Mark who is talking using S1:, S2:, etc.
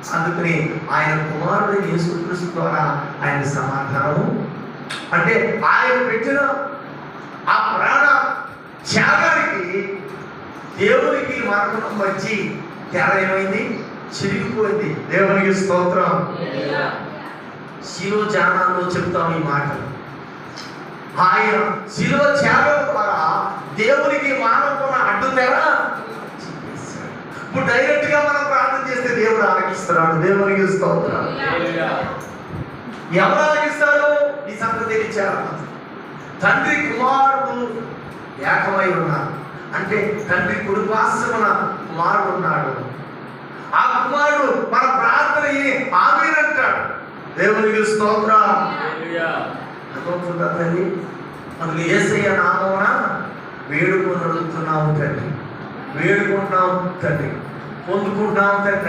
S1: అందుకని ఆయన కుమారుడు యేసుక్రీస్తు ద్వారా ఆయన సమాధానము, అంటే ఆయన పెట్టిన ఆ ప్రాణ త్యాగానికి దేవునికి మరణం వచ్చి తేడా ఏమైంది? చిరిగిపోయింది. దేవునికి స్తోత్రం. శిలువ ధ్యానాల్లో చెప్తాం ఈ మాటలు. ఆయన శిలువ త్యాగం ద్వారా దేవునికి మానవుకున్న అడ్డుతేడా ఇప్పుడు డైరెక్ట్ గా మనం ప్రార్థన చేస్తే దేవుడు ఆలకిస్తున్నాడు. దేవునికి స్తోత్రం. ఎవరు ఆలకిస్తారు? ఈ సంగతి తెలిచారు. తండ్రి కుమారుడు ఏకమై ఉన్నారు, అంటే తండ్రి కుడిపార్శ్వమున కుమారుడు ఉన్నాడు. ఆ కుమారుడు మన ప్రార్థన ఆమేన్ అంటాడు. దేవునికి స్తోత్రం. అనుకుంటుందా తల్లి? అందుకు యేసయ్య నామమున వేడుకొని అడుగుతున్నాము తండ్రి, వేడుకుంటున్నాం తండ్రి, పొందుకుంటున్నాం తండ్రి.